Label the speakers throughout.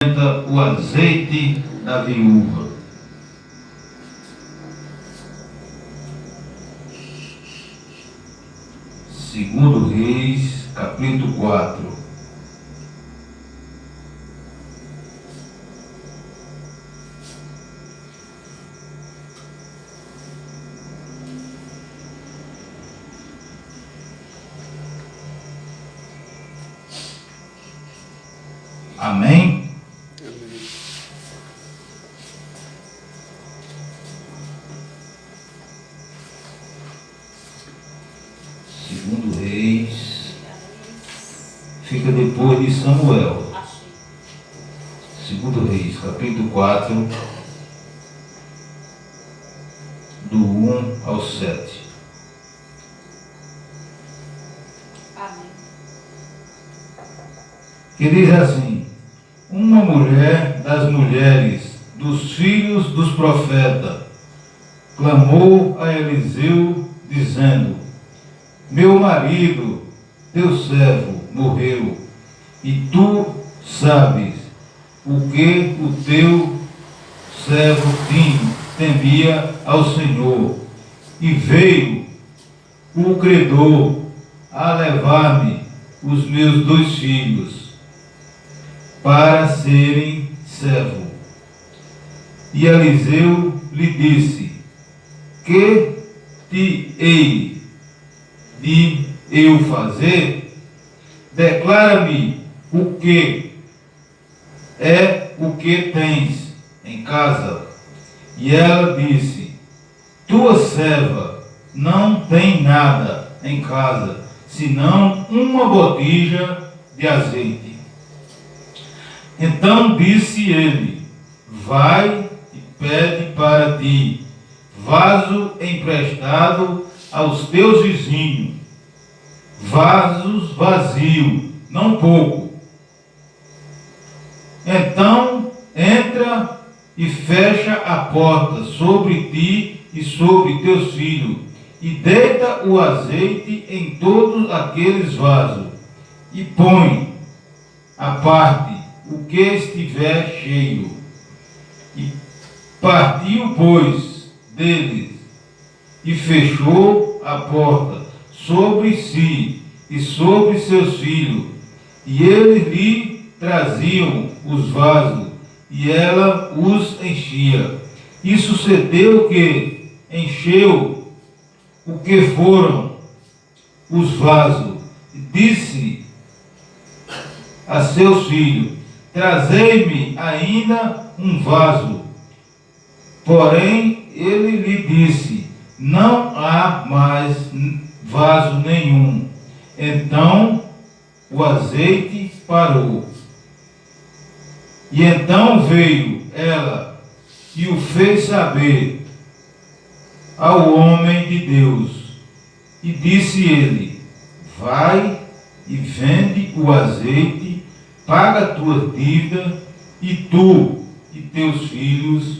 Speaker 1: O azeite da viúva. Segundo Reis, capítulo 4. Amém? Segundo Reis, fica depois de Samuel. Segundo Reis, capítulo 4, do 1 ao 7.
Speaker 2: Amém.
Speaker 1: Que diz assim: uma mulher das mulheres dos filhos dos profetas clamou a Eliseu, dizendo: meu marido, teu servo, morreu, e tu sabes o que o teu servo temia ao Senhor. E veio o credor a levar-me os meus 2 filhos para serem servo. E Eliseu lhe disse: que te hei de eu fazer? Declara-me o que é o que tens em casa. E ela disse: tua serva não tem nada em casa, senão uma botija de azeite. Então disse ele: vai e pede para ti vaso emprestado aos teus vizinhos, vasos vazios, não pouco. Então entra e fecha a porta sobre ti e sobre teus filhos, e deita o azeite em todos aqueles vasos, e põe à parte o que estiver cheio. E partiu, pois, deles, e fechou a porta sobre si e sobre seus filhos, e eles lhe traziam os vasos, e ela os enchia. E sucedeu que encheu o que foram os vasos, e disse a seus filhos: trazei-me ainda um vaso. Porém ele lhe disse: não há mais vaso nenhum. Então o azeite parou. E então veio ela e o fez saber ao homem de Deus. E disse ele: vai e vende o azeite, paga a tua dívida, e tu e teus filhos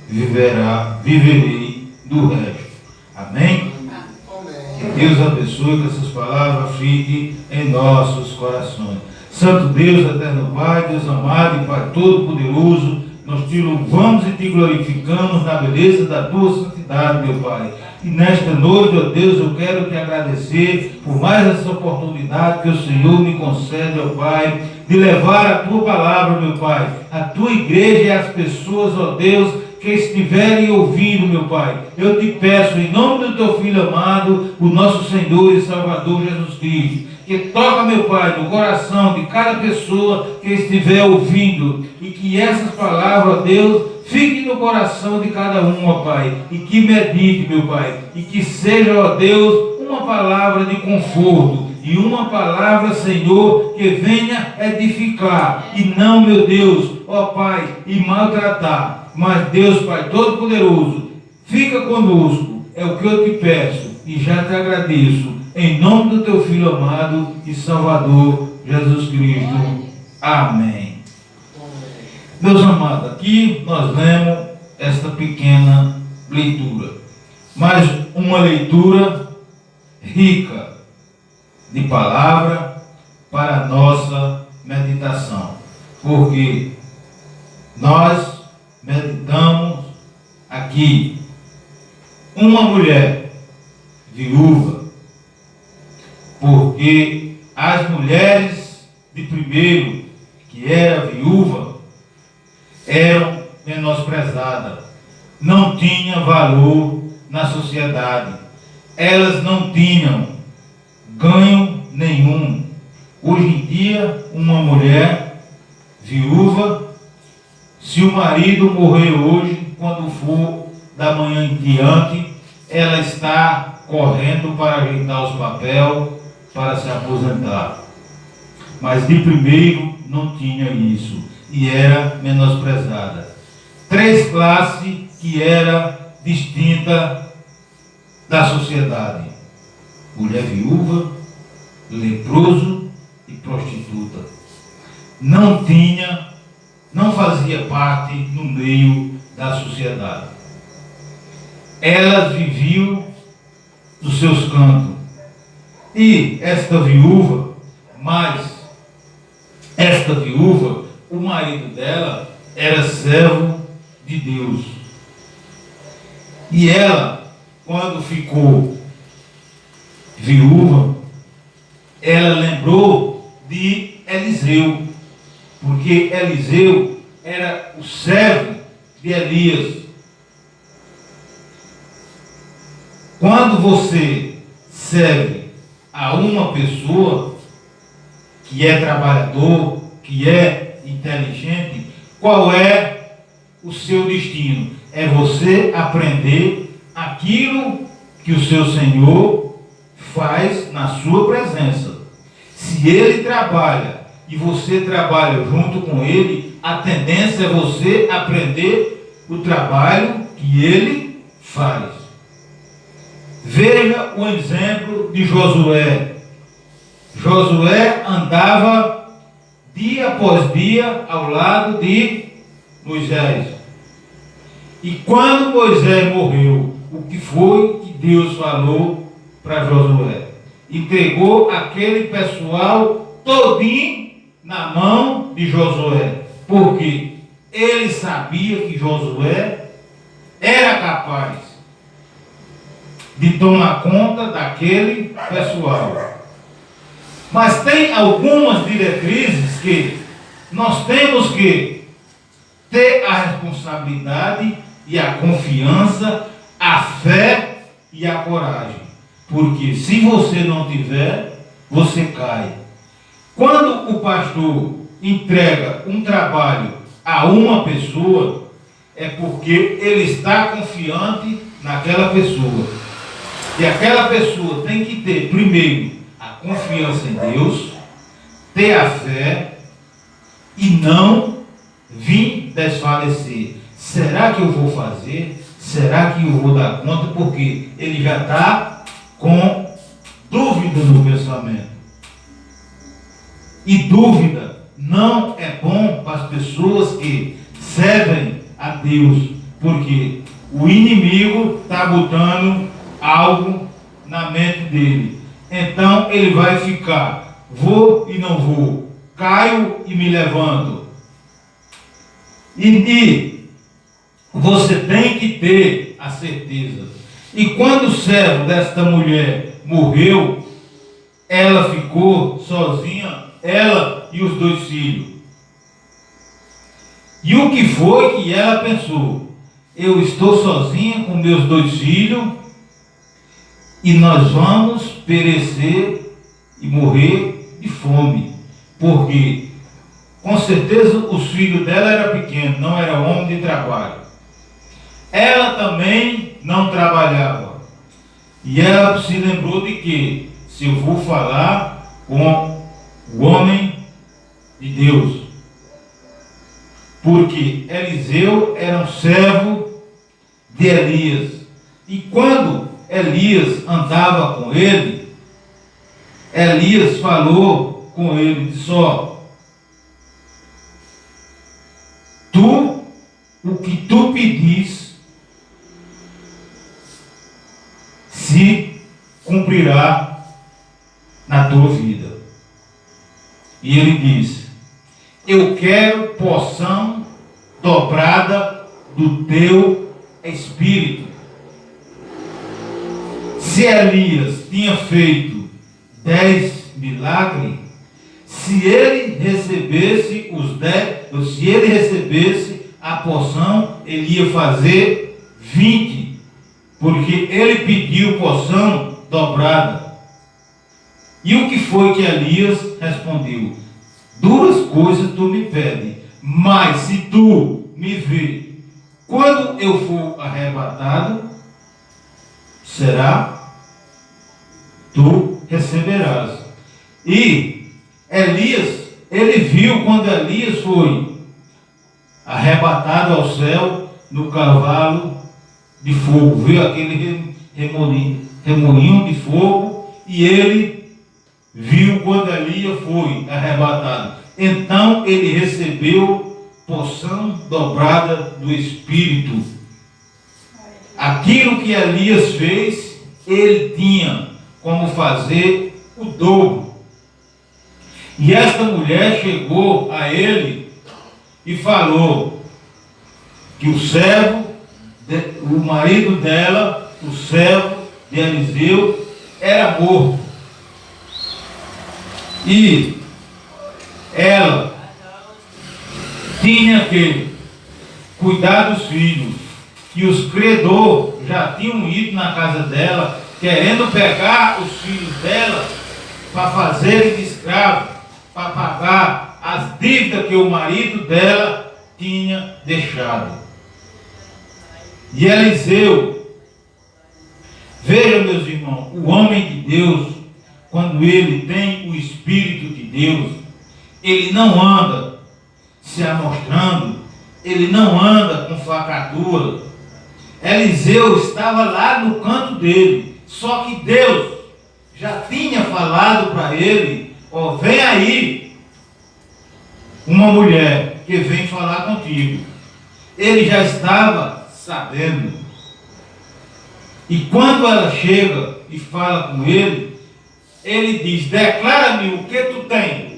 Speaker 1: viverei do resto. Amém? Que Deus abençoe, que essas palavras fiquem em nossos corações. Santo Deus, eterno Pai, Deus amado e Pai todo-poderoso, nós te louvamos e te glorificamos na beleza da tua santidade, meu Pai. E nesta noite, ó Deus, eu quero te agradecer por mais essa oportunidade que o Senhor me concede, ó Pai, de levar a tua palavra, meu Pai, a tua igreja e as pessoas, ó Deus, que estiverem ouvindo, meu Pai. Eu te peço, em nome do teu Filho amado, o nosso Senhor e Salvador Jesus Cristo, que toca, meu Pai, no coração de cada pessoa que estiver ouvindo, e que essas palavras, ó Deus, fiquem no coração de cada um, ó Pai, e que medite, meu Pai, e que seja, ó Deus, uma palavra de conforto, e uma palavra, Senhor, que venha edificar, e não, meu Deus, ó Pai, e maltratar. Mas Deus, Pai Todo-Poderoso, fica conosco, é o que eu te peço, e já te agradeço, em nome do teu Filho amado e Salvador, Jesus Cristo. Amém. Meus amados, aqui nós lemos esta pequena leitura, mas uma leitura rica de palavra para a nossa meditação, porque nós meditamos aqui. Uma mulher viúva, porque as mulheres de primeiro, que era viúva, eram menosprezadas, não tinham valor na sociedade, elas não tinham ganho nenhum. Hoje em dia, uma mulher viúva, se o marido morrer hoje, quando for da manhã em diante, ela está correndo para ajeitar os papéis, para se aposentar. Mas de primeiro não tinha isso, e era menosprezada. 3 classes que era distinta da sociedade: mulher viúva, leproso e prostituta. Não fazia parte no meio da sociedade. Elas viviam dos seus cantos. E esta viúva, o marido dela era servo de Deus. E ela, quando ficou viúva, ela lembrou de Eliseu, porque Eliseu era o servo de Elias. Quando você serve a uma pessoa que é trabalhador, que é inteligente, qual é o seu destino? É você aprender aquilo que o seu Senhor faz na sua presença. Se ele trabalha e você trabalha junto com ele, a tendência é você aprender o trabalho que ele faz. Veja o exemplo de Josué. Josué andava dia após dia ao lado de Moisés. E quando Moisés morreu, o que foi que Deus falou para Josué? Entregou aquele pessoal todinho na mão de Josué, porque ele sabia que Josué era capaz de tomar conta daquele pessoal. Mas tem algumas diretrizes que nós temos que ter a responsabilidade e a confiança, a fé e a coragem. Porque se você não tiver, você cai. Quando o pastor entrega um trabalho a uma pessoa, é porque ele está confiante naquela pessoa. E aquela pessoa tem que ter, primeiro, a confiança em Deus, ter a fé e não vir desfalecer. Será que eu vou fazer? Será que eu vou dar conta? Porque ele já está com dúvida no pensamento. E dúvida não é bom para as pessoas que servem a Deus, porque o inimigo está botando algo na mente dele. Então ele vai ficar, vou e não vou, caio e me levanto. E você tem que ter a certeza. E quando o servo desta mulher morreu, ela ficou sozinha, ela e os 2 filhos. E o que foi que ela pensou? Eu estou sozinha com meus 2 filhos e nós vamos perecer e morrer de fome. Porque com certeza os filhos dela eram pequenos, não era homem de trabalho. Ela também não trabalhava. E ela se lembrou de que se eu vou falar com o homem de Deus, porque Eliseu era um servo de Elias, e quando Elias andava com ele, Elias falou com ele, disse: ó, o que tu pedis se cumprirá na tua vida. E ele disse: eu quero porção dobrada do teu espírito. Se Elias tinha feito 10 milagres, se ele recebesse se ele recebesse a porção, ele ia fazer 20, porque ele pediu porção dobrada. E o que foi que Elias respondeu? 2 coisas tu me pede, mas se tu me vê quando eu for arrebatado, tu receberás. E Elias, ele viu quando Elias foi arrebatado ao céu no cavalo de fogo, viu aquele remoinho de fogo, e ele viu quando Elias foi arrebatado. Então ele recebeu porção dobrada do Espírito. Aquilo que Elias fez, ele tinha como fazer o dobro. E esta mulher chegou a ele e falou que o marido dela, o servo de Eliseu, era morto. E ela tinha que cuidar dos filhos. E os credores já tinham ido na casa dela, querendo pegar os filhos dela para fazerem de escravo, para pagar as dívidas que o marido dela tinha deixado. E Eliseu, veja, meus irmãos, o homem de Deus, quando ele tem o Espírito de Deus, ele não anda se amostrando, ele não anda com facatura. Eliseu estava lá no canto dele, só que Deus já tinha falado para ele: ó, vem aí uma mulher que vem falar contigo. Ele já estava sabendo. E quando ela chega e fala com ele, ele diz: declara-me o que tu tens.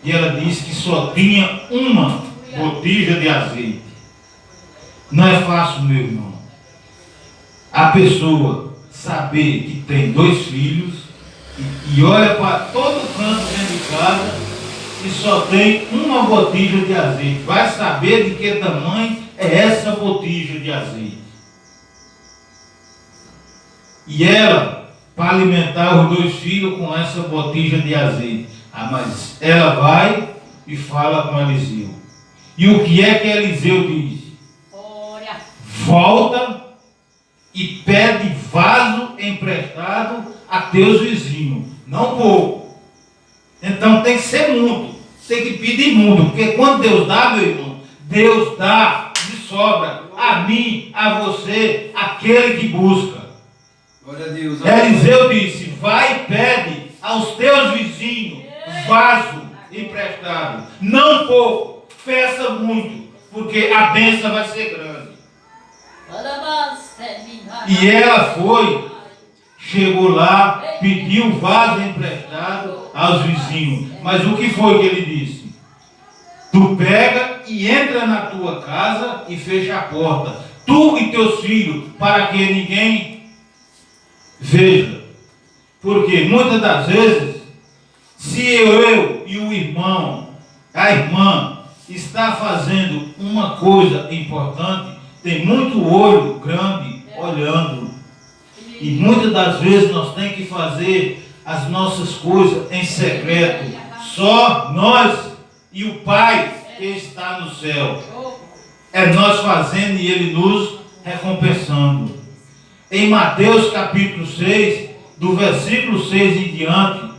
Speaker 1: E ela diz que só tinha uma botija de azeite. Não é fácil, meu irmão, a pessoa saber que tem 2 filhos e olha para todo canto dentro de casa e só tem uma botija de azeite. Vai saber de que tamanho é essa botija de azeite. E ela, para alimentar os 2 filhos com essa botija de azeite. Mas ela vai e fala com Eliseu. E o que é que Eliseu diz? Volta e pede vaso emprestado a teus vizinhos, não pouco. Então tem que ser muito, tem que pedir muito, porque quando Deus dá, meu irmão, Deus dá de sobra a mim, a você, aquele que busca.
Speaker 3: Glória a Deus.
Speaker 1: Eliseu disse: vai e pede aos teus vizinhos vaso emprestado, não pouco, peça muito, porque a bênção vai ser grande. E ela foi, chegou lá, pediu vaso emprestado aos vizinhos. Mas o que foi que ele disse? Tu pega e entra na tua casa e fecha a porta, tu e teus filhos, para que ninguém veja. Porque muitas das vezes, se eu e o irmão, a irmã, está fazendo uma coisa importante, tem muito olho grande olhando. E muitas das vezes nós temos que fazer as nossas coisas em secreto. Só nós e o Pai que está no céu. É nós fazendo e Ele nos recompensando. Em Mateus capítulo 6, do versículo 6 em diante,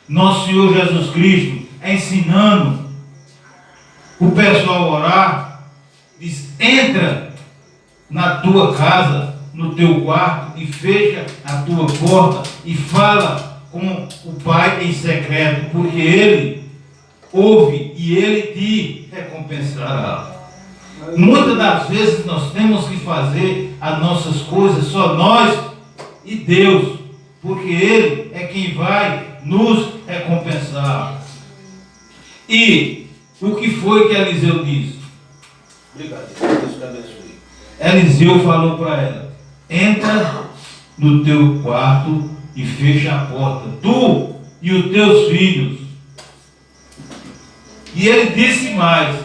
Speaker 1: nosso Senhor Jesus Cristo ensinando o pessoal a orar, diz: entra na tua casa, no teu quarto, e fecha a tua porta e fala com o Pai em secreto, porque Ele ouve e Ele te recompensará. Muitas das vezes nós temos que fazer as nossas coisas só nós e Deus, porque Ele é quem vai nos recompensar. E O que foi que Eliseu disse? Obrigado, Deus te abençoe. Eliseu falou para ela: entra no teu quarto e fecha a porta, tu e os teus filhos. E ele disse mais: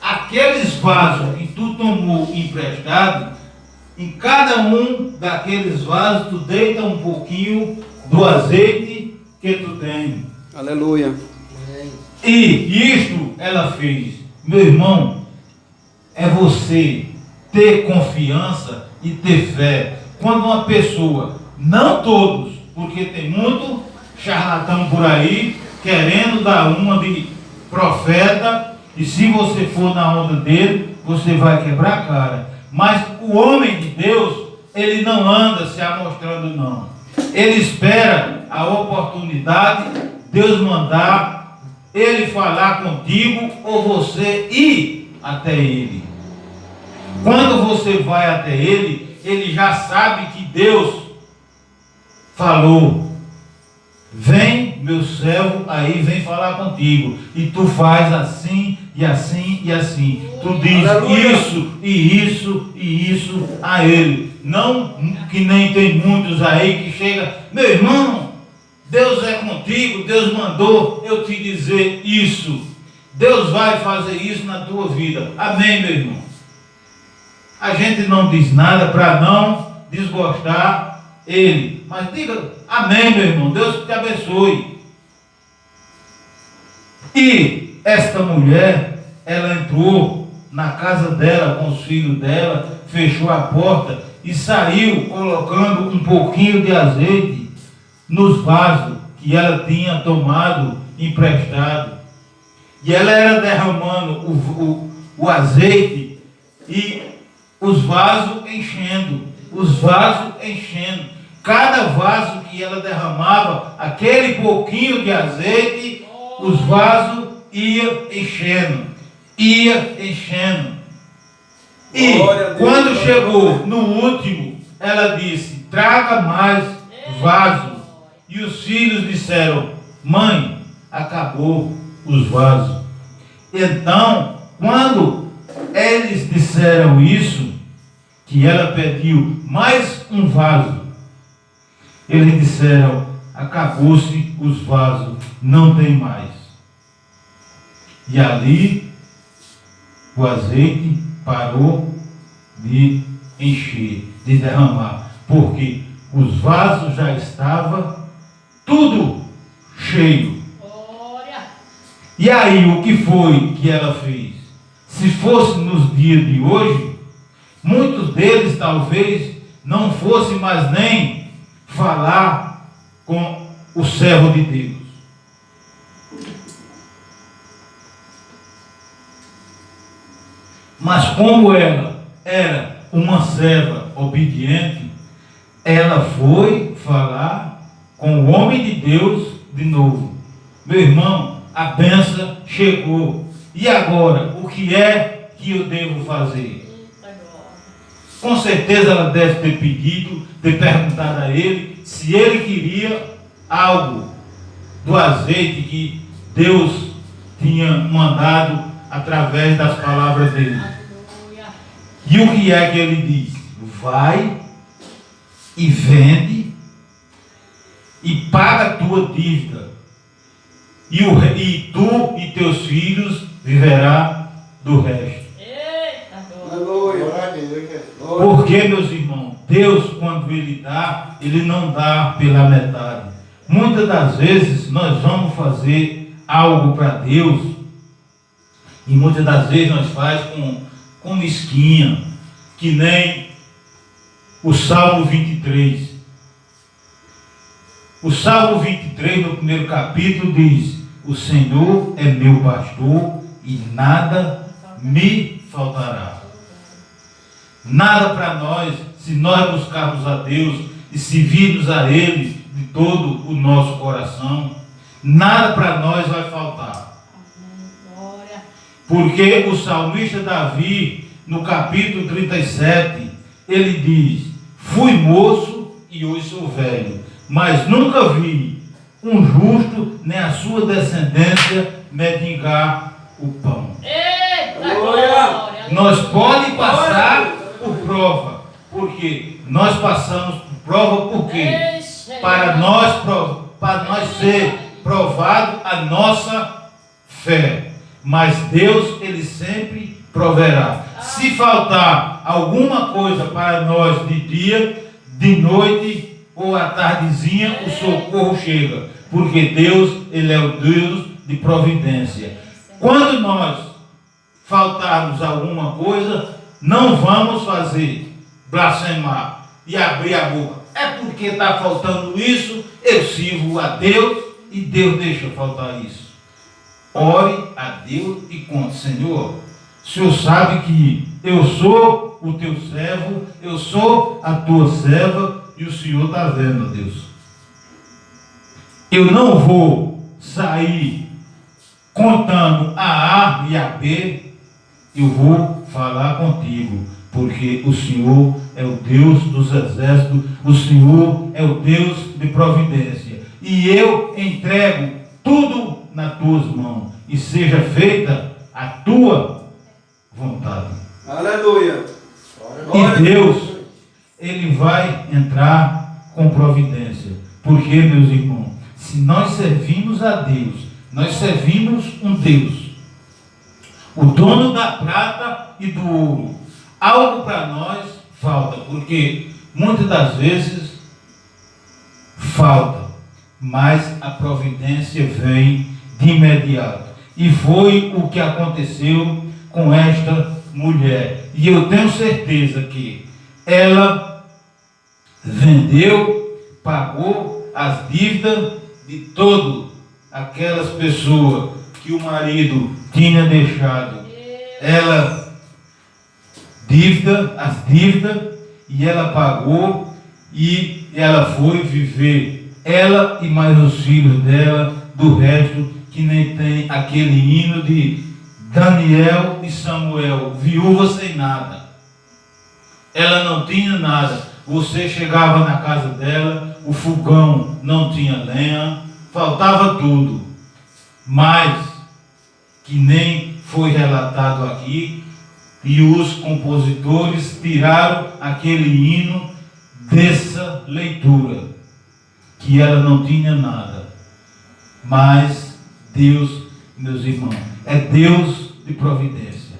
Speaker 1: aqueles vasos que tu tomou emprestado, em cada um daqueles vasos tu deita um pouquinho do azeite que tu tem.
Speaker 3: Aleluia.
Speaker 1: E isto ela fez. Meu irmão, é você ter confiança e ter fé. Quando uma pessoa, não todos, porque tem muito charlatão por aí, querendo dar uma de profeta, e se você for na onda dele, você vai quebrar a cara. Mas o homem de Deus, ele não anda se amostrando, não. Ele espera a oportunidade, Deus mandar ele falar contigo ou você ir até ele. Quando você vai até ele, ele já sabe que Deus falou: vem, meu servo, aí vem falar contigo. E tu faz assim, e assim, e assim. Tu diz isso, e isso, e isso a ele. Não que nem tem muitos aí que chega: meu irmão, Deus é contigo, Deus mandou eu te dizer isso. Deus vai fazer isso na tua vida. Amém, meu irmão? A gente não diz nada para não desgostar ele. Mas diga amém, meu irmão. Deus te abençoe. E esta mulher, ela entrou na casa dela com os filhos dela, fechou a porta e saiu colocando um pouquinho de azeite nos vasos que ela tinha tomado emprestado. E ela era derramando o azeite e os vasos enchendo, Cada vaso que ela derramava, aquele pouquinho de azeite, os vasos iam enchendo. E quando chegou no último, ela disse: traga mais vasos. E os filhos disseram: mãe, acabou os vasos. Então, quando eles disseram isso, que ela pediu mais um vaso, eles disseram: acabou-se os vasos, não tem mais. E ali o azeite parou de encher, de derramar, porque os vasos já estavam tudo cheio. E aí, o que foi que ela fez? Se fosse nos dias de hoje, muitos deles talvez não fossem mais nem falar com o servo de Deus. Mas como ela era uma serva obediente, ela foi falar com o homem de Deus de novo. Meu irmão, a bênção chegou. E agora, o que é que eu devo fazer? Com certeza ela deve ter pedido, ter perguntado a ele se ele queria algo do azeite que Deus tinha mandado através das palavras dele. E o que é que ele diz? Vai e vende e paga a tua dívida, e tu e teus filhos viverá do resto. Porque, meus irmãos, Deus, quando Ele dá, Ele não dá pela metade. Muitas das vezes nós vamos fazer algo para Deus, e muitas das vezes nós faz com mesquinha, que nem o Salmo 23. O Salmo 23, no primeiro capítulo, diz: o Senhor é meu pastor e nada me faltará. Nada para nós, se nós buscarmos a Deus e servirmos a Ele de todo o nosso coração, nada para nós vai faltar. Porque o salmista Davi, no capítulo 37, ele diz: fui moço e hoje sou velho, mas nunca vi um justo nem a sua descendência mendigar o pão.
Speaker 2: Eita, glória.
Speaker 1: Nós podemos passar por prova, porque nós passamos por prova porque para nós ser provado a nossa fé. Mas Deus, Ele sempre proverá. Se faltar alguma coisa para nós de dia, de noite ou à tardezinha, o socorro chega. Porque Deus, Ele é o Deus de providência. Quando nós faltarmos alguma coisa, não vamos fazer blasfemar e abrir a boca. É porque está faltando isso, eu sirvo a Deus e Deus deixa faltar isso. Ore a Deus e conte: Senhor, o Senhor sabe que eu sou o teu servo, eu sou a tua serva e o Senhor está vendo, Deus. Eu não vou sair contando a A e a B, eu vou falar contigo, porque o Senhor é o Deus dos exércitos, o Senhor é o Deus de providência. E eu entrego tudo nas tuas mãos, e seja feita a tua vontade.
Speaker 3: Aleluia.
Speaker 1: E Deus, Ele vai entrar com providência. Porque, meus irmãos, se nós servimos a Deus, nós servimos um Deus, o dono da prata e do ouro. Algo para nós falta, porque muitas das vezes falta, mas a providência vem de imediato. E foi o que aconteceu com esta mulher. E eu tenho certeza que ela vendeu, pagou as dívidas de todas aquelas pessoas que o marido tinha deixado. Ela as dívidas, e ela pagou, e ela foi viver, ela e mais os filhos dela, do resto, que nem tem aquele hino de Daniel e Samuel, viúva sem nada. Ela não tinha nada. Você chegava na casa dela, o fogão não tinha lenha, faltava tudo. Mas, que nem foi relatado aqui, e os compositores tiraram aquele hino dessa leitura, que ela não tinha nada. Mas Deus, meus irmãos, é Deus de providência.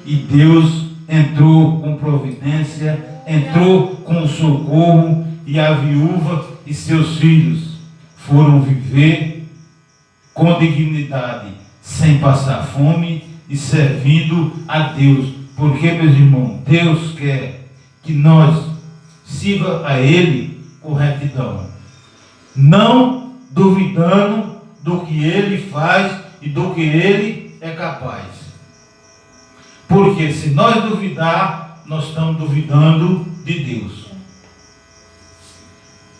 Speaker 1: E Deus entrou com providência, entrou com socorro, e a viúva e seus filhos foram viver com dignidade, sem passar fome e servindo a Deus. Porque, meus irmãos, Deus quer que nós sirva a Ele com retidão, não duvidando do que Ele faz e do que Ele é capaz. Porque se nós duvidar, nós estamos duvidando de Deus.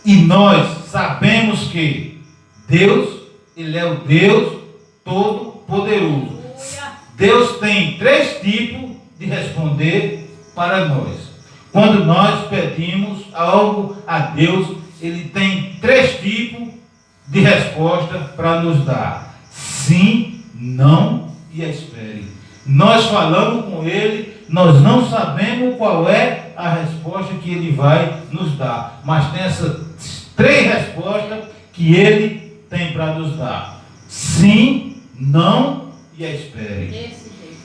Speaker 1: E nós sabemos que Deus, Ele é o Deus Todo-Poderoso. Deus tem 3 tipos de responder para nós. Quando nós pedimos algo a Deus, Ele tem 3 tipos de resposta para nos dar: sim, não e espere. Nós falamos com Ele, nós não sabemos qual é a resposta que Ele vai nos dar, mas tem essas 3 respostas que Ele tem para nos dar: sim, não e espere.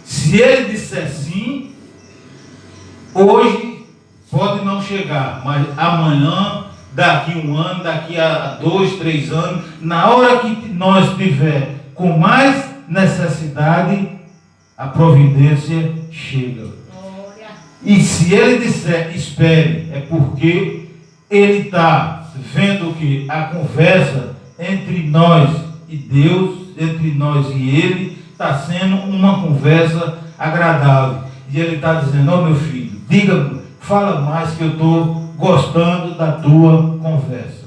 Speaker 1: Se Ele disser sim, hoje pode não chegar, mas amanhã, daqui 1 ano, daqui a 2, 3 anos, na hora que nós tiver com mais necessidade, a providência chega. E se Ele disser espere, é porque Ele está vendo que a conversa entre nós e Deus, entre nós e Ele, está sendo uma conversa agradável. E Ele está dizendo: ó, meu filho, diga, fala mais, que eu estou gostando da tua conversa.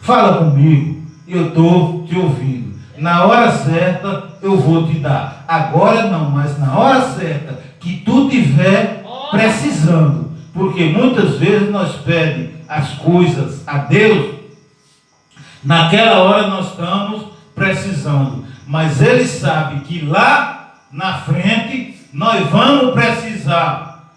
Speaker 1: Fala comigo, eu estou te ouvindo. Na hora certa eu vou te dar. Agora não, mas na hora certa que tu estiver precisando. Porque muitas vezes nós pedimos as coisas a Deus, naquela hora nós estamos precisando. mas Ele sabe que lá na frente nós vamos precisar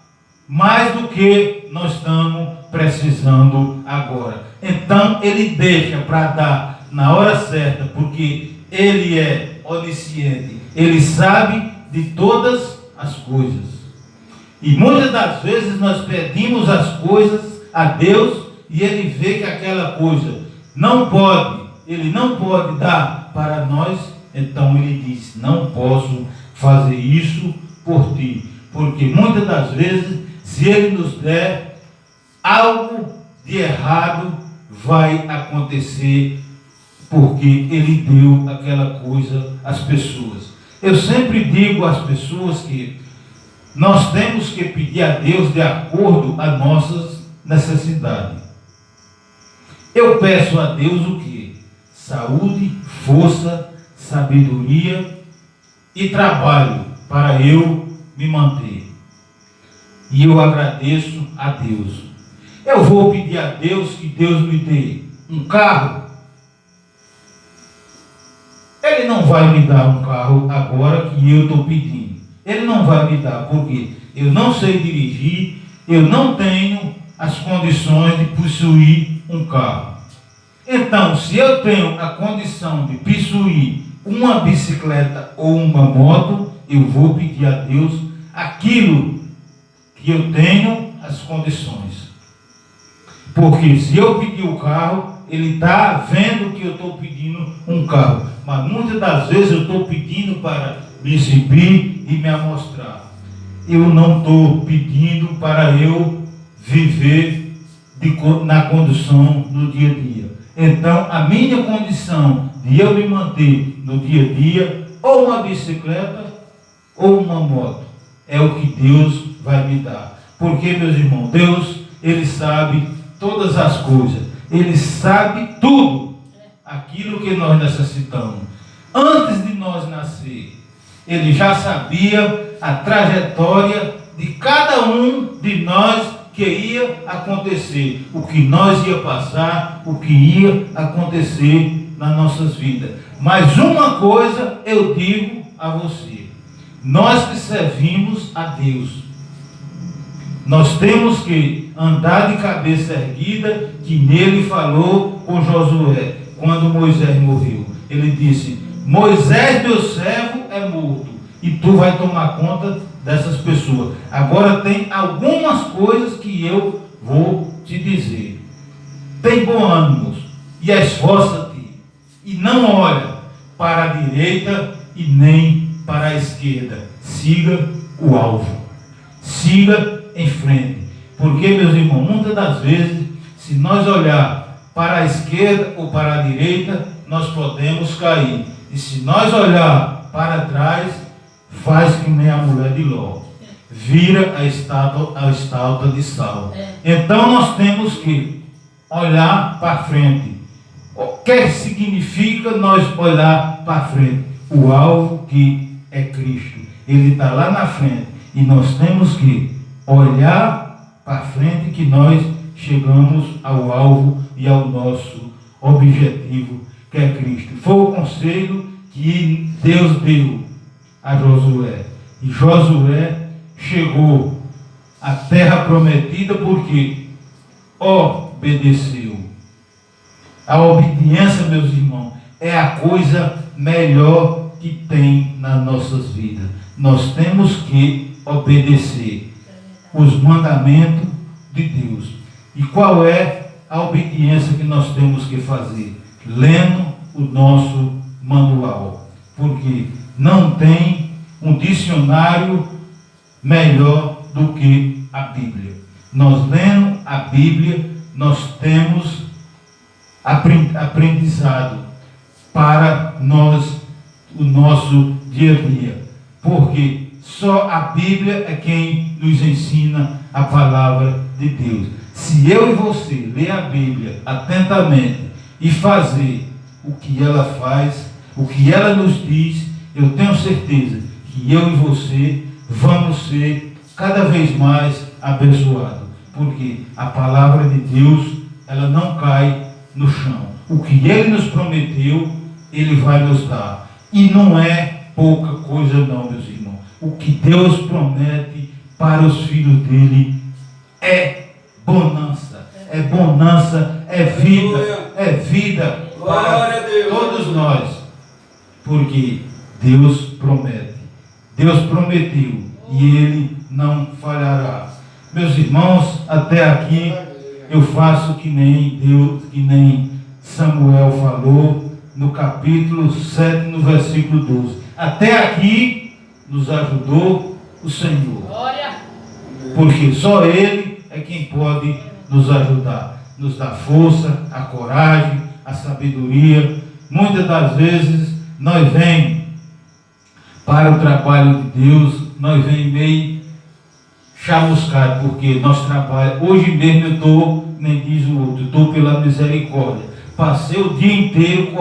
Speaker 1: mais do que nós estamos precisando agora. Então Ele deixa para dar na hora certa, porque Ele é onisciente, Ele sabe de todas as coisas. E muitas das vezes nós pedimos as coisas a Deus e Ele vê que aquela coisa não pode, Ele não pode dar para nós, então Ele diz: não posso fazer isso por ti. Porque muitas das vezes, se Ele nos der algo de errado, vai acontecer, porque Ele deu aquela coisa às pessoas. Eu sempre digo às pessoas que nós temos que pedir a Deus de acordo às nossas necessidades. Eu peço a Deus o quê? Saúde, força, sabedoria e trabalho para eu me manter. E eu agradeço a Deus. Eu vou pedir a Deus que Deus me dê um carro. Ele não vai me dar um carro agora que eu estou pedindo. Ele não vai me dar, porque eu não sei dirigir, eu não tenho as condições de possuir um carro. Então, se eu tenho a condição de possuir uma bicicleta ou uma moto, eu vou pedir a Deus aquilo que eu tenho as condições. Porque se eu pedir o carro, Ele está vendo que eu estou pedindo um carro. Mas muitas das vezes eu estou pedindo para me exibir e me amostrar. Eu não estou pedindo para eu viver na condição no dia a dia. Então, a minha condição de eu me manter no dia a dia, ou uma bicicleta, ou uma moto, é o que Deus vai me dar. Porque, meus irmãos, Deus, Ele sabe todas as coisas. Ele sabe tudo aquilo que nós necessitamos. Antes de nós nascer, Ele já sabia a trajetória de cada um de nós que ia acontecer, o que nós ia passar, o que ia acontecer nas nossas vidas. Mas uma coisa eu digo a você: nós que servimos a Deus, nós temos que andar de cabeça erguida, que nele falou com Josué, quando Moisés morreu. Ele disse: Moisés, meu servo, é morto, e tu vai tomar conta dessas pessoas. Agora tem algumas coisas que eu vou te dizer. Tem bom ânimo e esforça-te, e não olha para a direita e nem para a esquerda. Siga o alvo. Siga em frente. Porque, meus irmãos, muitas das vezes, se nós olhar para a esquerda ou para a direita, nós podemos cair. E se nós olhar para trás, faz que nem a mulher de Ló, vira a estátua de sal. Então nós temos que olhar para frente. O que significa nós olhar para frente? O alvo que é Cristo. Ele está lá na frente. E nós temos que olhar para frente, que nós chegamos ao alvo e ao nosso objetivo, que é Cristo. Foi o conselho que Deus deu a Josué. E Josué chegou à terra prometida porque obedeceu. A obediência, meus irmãos, é a coisa melhor que tem nas nossas vidas. Nós temos que obedecer os mandamentos de Deus. E qual é a obediência que nós temos que fazer? Lendo o nosso manual. Porque não tem um dicionário melhor do que a Bíblia. Nós lendo a Bíblia, nós temos aprendizado para nós, o nosso dia a dia. Porque só a Bíblia é quem nos ensina a palavra de Deus. Se eu e você ler a Bíblia atentamente e fazer o que ela faz, o que ela nos diz, eu tenho certeza que eu e você vamos ser cada vez mais abençoados. Porque a palavra de Deus, ela não cai no chão. O que Ele nos prometeu, Ele vai nos dar. E não é pouca coisa não, meus irmãos. O que Deus promete para os filhos dele é bonança. É bonança, é vida para todos nós. Porque Deus promete. Deus prometeu e Ele não falhará. Meus irmãos, até aqui eu faço que nem Deus, que nem Samuel falou no capítulo 7, no versículo 12. Até aqui nos ajudou o Senhor.
Speaker 2: Glória.
Speaker 1: Porque só Ele é quem pode nos ajudar. Nos dá força, a coragem, a sabedoria. Muitas das vezes nós vemos para o trabalho de Deus, nós vemos meio chamuscado, porque nós trabalhamos. Hoje mesmo eu estou, nem diz o outro, estou pela misericórdia. Passei o dia inteiro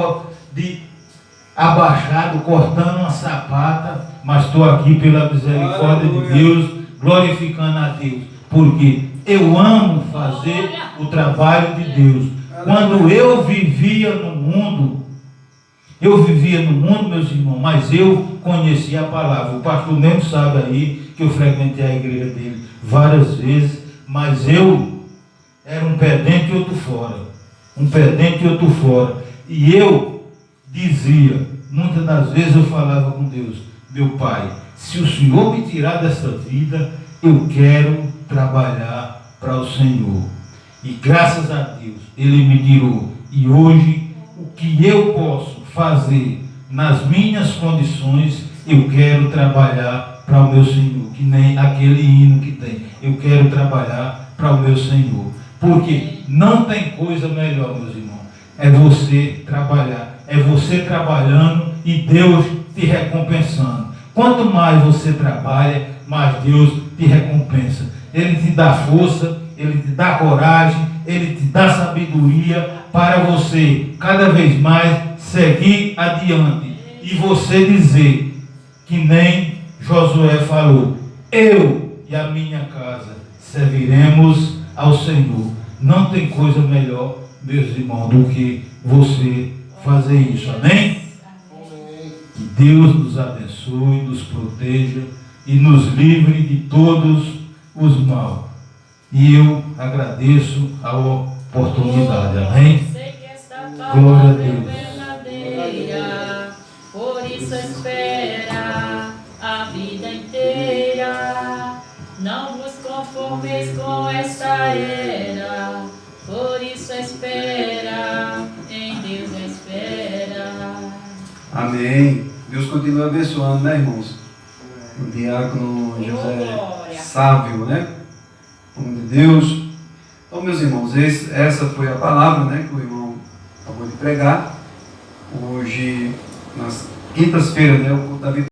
Speaker 1: abaixado, cortando uma sapata, mas estou aqui pela misericórdia de Deus, glorificando a Deus, porque eu amo fazer o trabalho de Deus. Quando eu vivia no mundo, meus irmãos, mas eu conhecia a palavra. O pastor mesmo sabe aí que eu frequentei a igreja dele várias vezes, mas eu era um pé dentro e outro fora. Um pé dentro e outro fora. E eu dizia, muitas das vezes eu falava com Deus: meu Pai, se o Senhor me tirar dessa vida, eu quero trabalhar para o Senhor. E graças a Deus, Ele me tirou. E hoje, o que eu posso fazer nas minhas condições, eu quero trabalhar para o meu Senhor. Que nem aquele hino que tem. Eu quero trabalhar para o meu Senhor. Porque não tem coisa melhor, meus irmãos. É você trabalhar. É você trabalhando e Deus te recompensando. Quanto mais você trabalha, mais Deus te recompensa. Ele te dá força, Ele te dá coragem, Ele te dá sabedoria para você cada vez mais seguir adiante. E você dizer que nem Josué falou: eu e a minha casa serviremos ao Senhor. Não tem coisa melhor, meus irmãos, do que você fazer isso. Amém? Que Deus nos abençoe, nos proteja e nos livre de todos os maus. E eu agradeço a oportunidade. Amém? Glória a Deus.
Speaker 2: Verdadeira, por isso espera a vida inteira. Não vos conformeis com esta era, por isso espera, em Deus espera.
Speaker 3: Amém. Deus continua abençoando, né, irmãos? O diácono José Sávio, né? Em nome de Deus. Então, meus irmãos, essa foi a palavra, né, que o irmão acabou de pregar. Hoje, nas quintas-feiras, né, o culto da vitória.